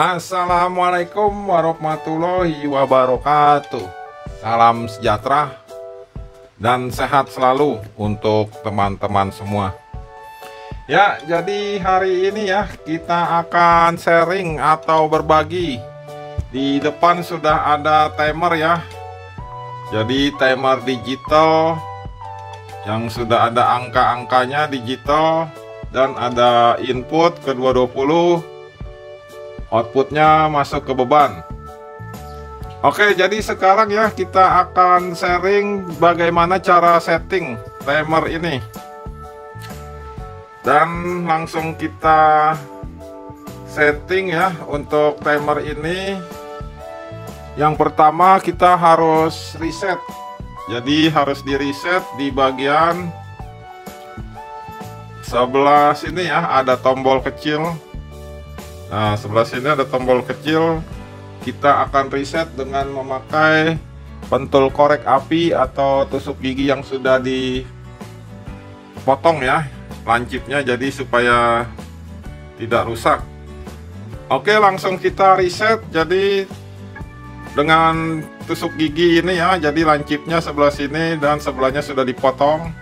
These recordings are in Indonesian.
Assalamualaikum warahmatullahi wabarakatuh. Salam sejahtera dan sehat selalu untuk teman-teman semua. Ya, jadi hari ini ya kita akan sharing atau berbagi. Di depan sudah ada timer ya. Jadi timer digital yang sudah ada angka-angkanya digital dan ada input ke 220, outputnya masuk ke beban. Oke, jadi sekarang ya kita akan sharing bagaimana cara setting timer ini. Dan langsung kita setting ya untuk timer ini. Yang pertama kita harus reset. Jadi harus di reset di bagian sebelah sini ya, ada tombol kecil. Nah, sebelah sini ada tombol kecil. Kita akan reset dengan memakai pentul korek api atau tusuk gigi yang sudah dipotong ya lancipnya, jadi supaya tidak rusak. Oke, langsung kita reset. Jadi dengan tusuk gigi ini ya, jadi lancipnya sebelah sini dan sebelahnya sudah dipotong.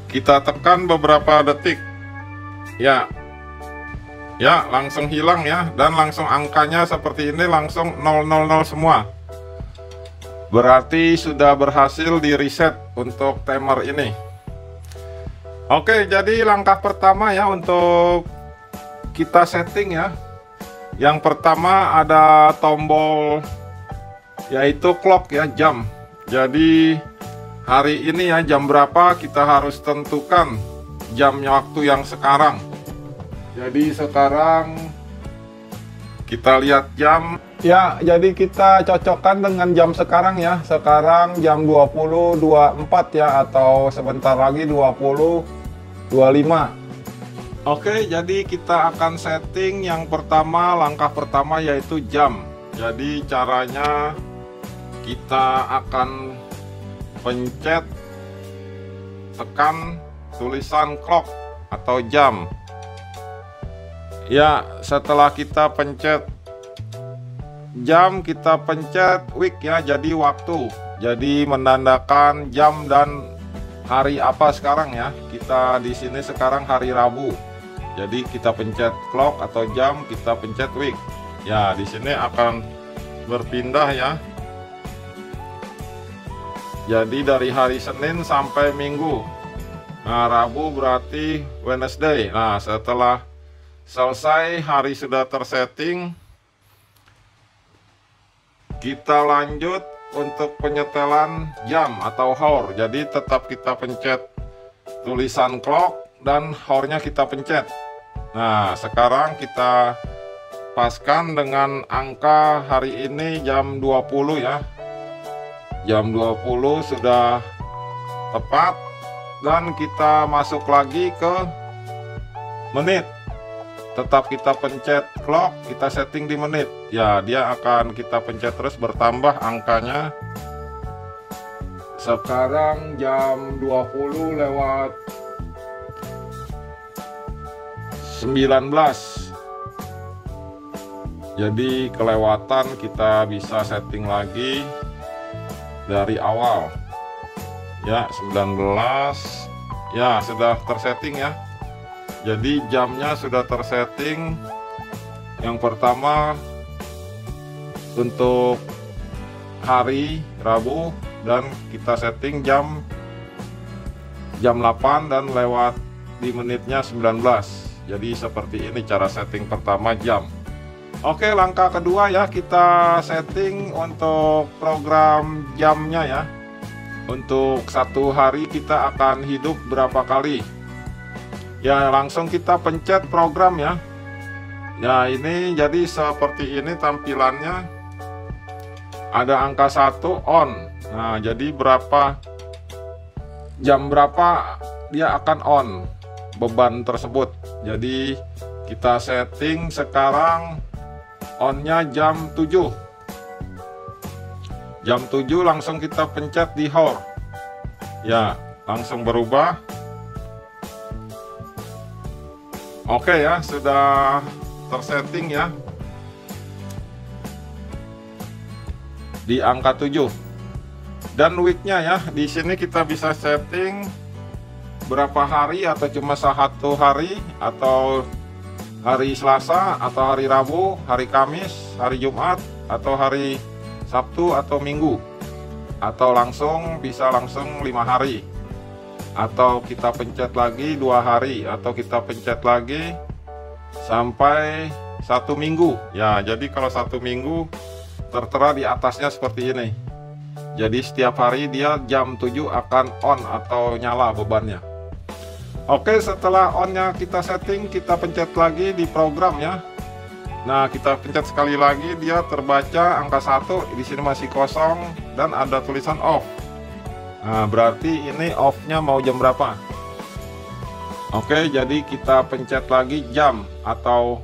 Kita tekan beberapa detik ya. Ya, langsung hilang ya, dan langsung angkanya seperti ini, langsung 000 semua. Berarti sudah berhasil di reset untuk timer ini. Oke, jadi langkah pertama ya untuk kita setting ya. Yang pertama ada tombol yaitu clock ya, jam. Jadi hari ini ya jam berapa kita harus tentukan jamnya waktu yang sekarang. Jadi sekarang kita lihat jam ya, jadi kita cocokkan dengan jam sekarang ya. Sekarang jam 20.24 ya, atau sebentar lagi 20.25. Oke, jadi kita akan setting yang pertama, langkah pertama yaitu jam. Jadi caranya kita akan pencet, tekan tulisan clock atau jam. Ya, setelah kita pencet jam, kita pencet week ya, jadi waktu. Jadi menandakan jam dan hari apa sekarang ya. Kita di sini sekarang hari Rabu. Jadi kita pencet clock atau jam, kita pencet week. Ya, di sini akan berpindah ya. Jadi dari hari Senin sampai Minggu. Nah, Rabu berarti Wednesday. Nah, setelah selesai hari sudah tersetting, kita lanjut untuk penyetelan jam atau hour. Jadi tetap kita pencet tulisan clock dan hournya kita pencet. Nah, sekarang kita paskan dengan angka hari ini jam 20 ya. Jam 20 sudah tepat, dan kita masuk lagi ke menit. Tetap kita pencet clock, kita setting di menit. Ya, dia akan kita pencet terus bertambah angkanya. Sekarang jam 20:19. Jadi kelewatan, kita bisa setting lagi dari awal. Ya, 19. Ya, sudah tersetting ya. Jadi jamnya sudah tersetting. Yang pertama untuk hari Rabu, dan kita setting jam 8 dan lewat di menitnya 19. Jadi seperti ini cara setting pertama jam. Oke, langkah kedua ya, kita setting untuk program jamnya ya. Untuk satu hari kita akan hidup berapa kali. Ya, langsung kita pencet program ya. Ya, ini jadi seperti ini tampilannya. Ada angka 1 on. Nah, jadi jam berapa dia akan on beban tersebut. Jadi kita setting sekarang onnya jam 7. Jam 7 langsung kita pencet di hour. Ya, langsung berubah. Oke ya, sudah tersetting ya. di angka 7. Dan weeknya ya, di sini kita bisa setting berapa hari, atau cuma 1 hari, atau hari Selasa, atau hari Rabu, hari Kamis, hari Jumat, atau hari Sabtu atau Minggu, atau bisa langsung 5 hari, atau kita pencet lagi 2 hari, atau kita pencet lagi sampai 1 minggu ya. Jadi kalau 1 minggu tertera di atasnya seperti ini. Jadi setiap hari dia jam 7 akan on atau nyala bebannya. Oke, setelah onnya kita setting, kita pencet lagi di program ya. Nah, kita pencet sekali lagi, dia terbaca angka 1, di sini masih kosong dan ada tulisan off. Nah, berarti ini off-nya mau jam berapa? Oke, jadi kita pencet lagi jam, atau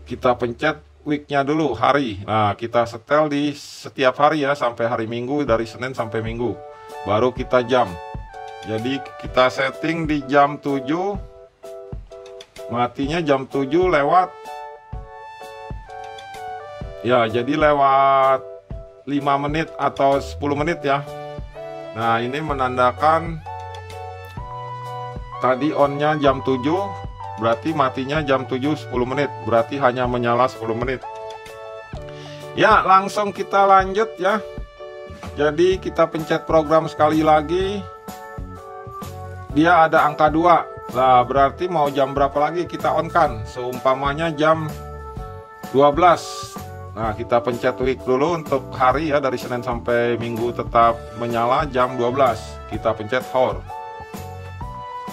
kita pencet weeknya dulu, hari. Nah, kita setel di setiap hari ya, sampai hari Minggu, dari Senin sampai Minggu. Baru kita jam. Jadi kita setting di jam 7, matinya jam 7 lewat. Ya, jadi lewat 5 menit atau 10 menit ya. Nah, ini menandakan tadi onnya jam 7. Berarti matinya jam 7 10 menit. Berarti hanya menyala 10 menit. Ya, langsung kita lanjut ya. Jadi kita pencet program sekali lagi. Dia ada angka 2. Nah, berarti mau jam berapa lagi kita on kan. Seumpamanya jam 12. Nah, kita pencet week dulu untuk hari ya, dari Senin sampai Minggu tetap menyala jam 12. Kita pencet hour.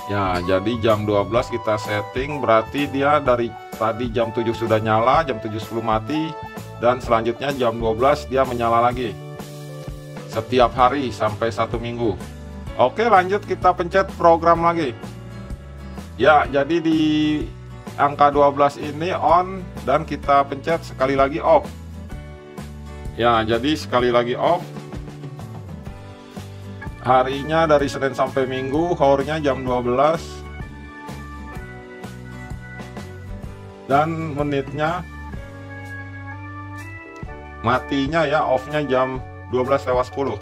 Ya, jadi jam 12 kita setting, berarti dia dari tadi jam 7 sudah nyala, jam 7.10 mati, dan selanjutnya jam 12 dia menyala lagi. Setiap hari sampai 1 minggu. Oke, lanjut kita pencet program lagi. Ya, jadi di angka 12 ini on, dan kita pencet sekali lagi off. Ya, jadi sekali lagi off. Harinya dari Senin sampai Minggu, hournya jam 12, dan menitnya, matinya ya, offnya jam 12:10.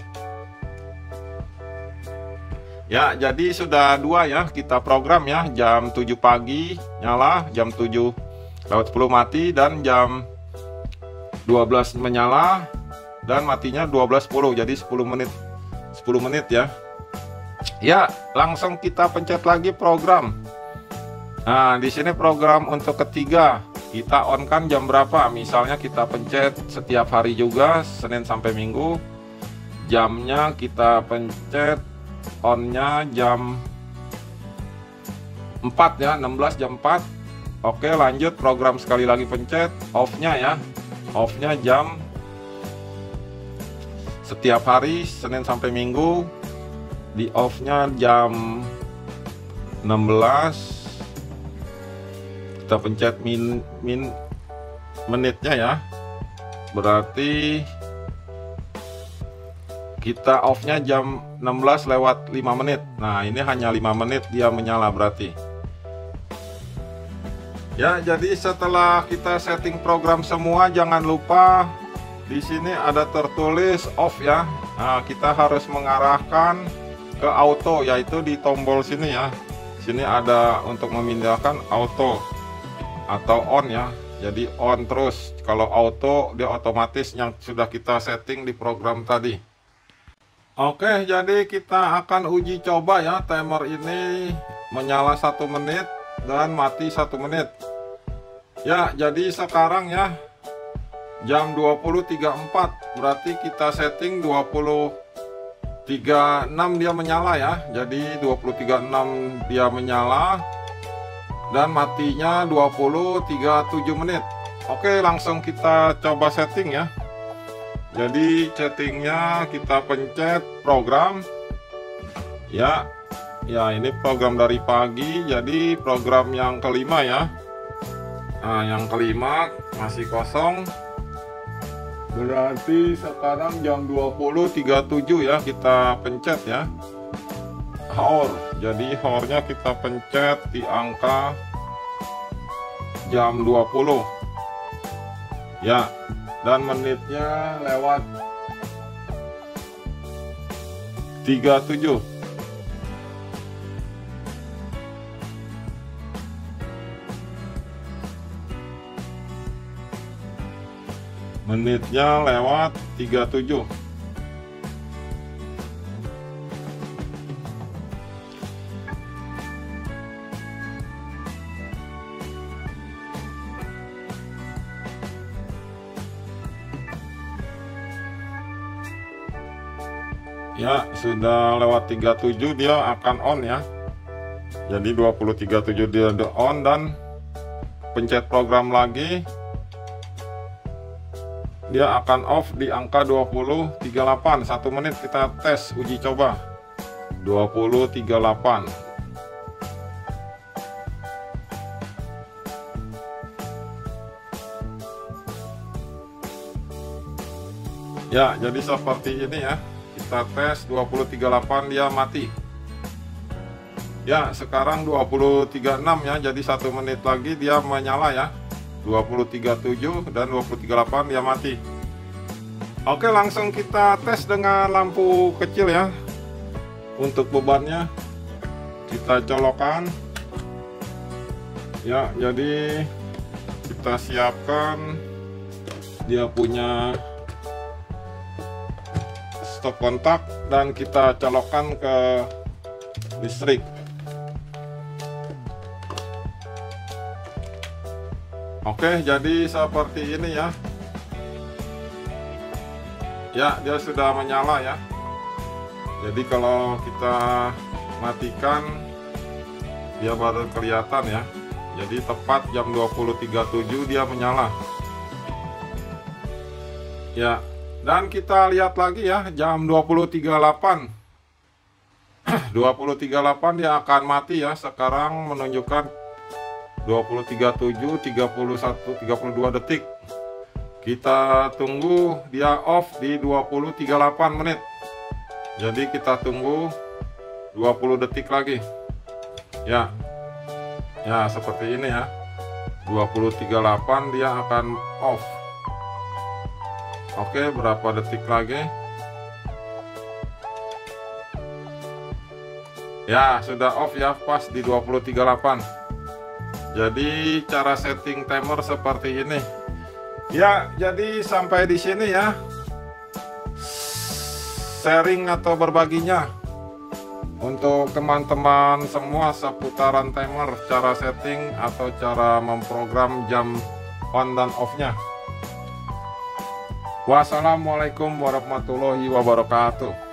Ya, jadi sudah 2 ya kita program ya. Jam 7 pagi nyala, jam 7:10 mati, dan jam 12 menyala dan matinya 12:10. Jadi 10 menit ya. Ya, langsung kita pencet lagi program. Nah, di sini program untuk ketiga, kita on kan jam berapa? Misalnya kita pencet setiap hari juga, Senin sampai Minggu. Jamnya kita pencet onnya jam 4 ya, 16 jam 4. Oke, lanjut program sekali lagi pencet off-nya ya. Off-nya jam setiap hari Senin sampai Minggu, di off-nya jam 16. Kita pencet menitnya ya. Berarti kita off-nya jam 16 lewat 5 menit. Nah, ini hanya 5 menit dia menyala berarti. Ya, jadi setelah kita setting program semua, jangan lupa di sini ada tertulis off ya. Nah, kita harus mengarahkan ke auto, yaitu di tombol sini ya. Sini ada untuk memindahkan auto atau on ya. Jadi on terus. Kalau auto dia otomatis yang sudah kita setting di program tadi. Oke, jadi kita akan uji coba ya, timer ini menyala 1 menit dan mati 1 menit. Ya, jadi sekarang ya jam 20.34, berarti kita setting 20.36 dia menyala ya. Jadi 20.36 dia menyala dan matinya 20.37 menit. Oke, langsung kita coba setting ya. Jadi settingnya kita pencet program ya. Ya, ini program dari pagi, jadi program yang kelima ya. Nah, yang kelima masih kosong. Berarti sekarang jam 20.37 ya, kita pencet ya. Hour. Jadi hournya kita pencet di angka jam 20. Ya. dan menitnya lewat 37. Menitnya lewat 37. Ya, sudah lewat 37 dia akan on ya. Jadi 20:37 dia on, dan pencet program lagi dia akan off di angka 20:38. 1 menit kita tes uji coba. 20:38. Ya, jadi seperti ini ya. Kita tes 20:38 dia mati. Ya, sekarang 20:36 ya. Jadi 1 menit lagi dia menyala ya. 20:37 dan 20:38 dia mati. Oke, langsung kita tes dengan lampu kecil ya. Untuk bebannya kita colokan. Ya, jadi kita siapkan dia punya stop kontak dan kita colokkan ke listrik. Oke, jadi seperti ini ya. Ya, dia sudah menyala ya. Jadi kalau kita matikan dia baru kelihatan ya. Jadi tepat jam 20:37 dia menyala. Ya, dan kita lihat lagi ya, jam 20:38. 20:38 dia akan mati ya. Sekarang menunjukkan 20:37, 31, 32 detik. Kita tunggu dia off di 20:38 menit. Jadi kita tunggu 20 detik lagi. Ya. Ya, seperti ini ya. 20:38 dia akan off. Oke, berapa detik lagi? Ya, sudah off ya, pas di 20:38. Jadi cara setting timer seperti ini. Ya, jadi sampai di sini ya. Sharing atau berbaginya untuk teman-teman semua seputaran timer, cara setting atau cara memprogram jam on dan off-nya. Wassalamualaikum warahmatullahi wabarakatuh.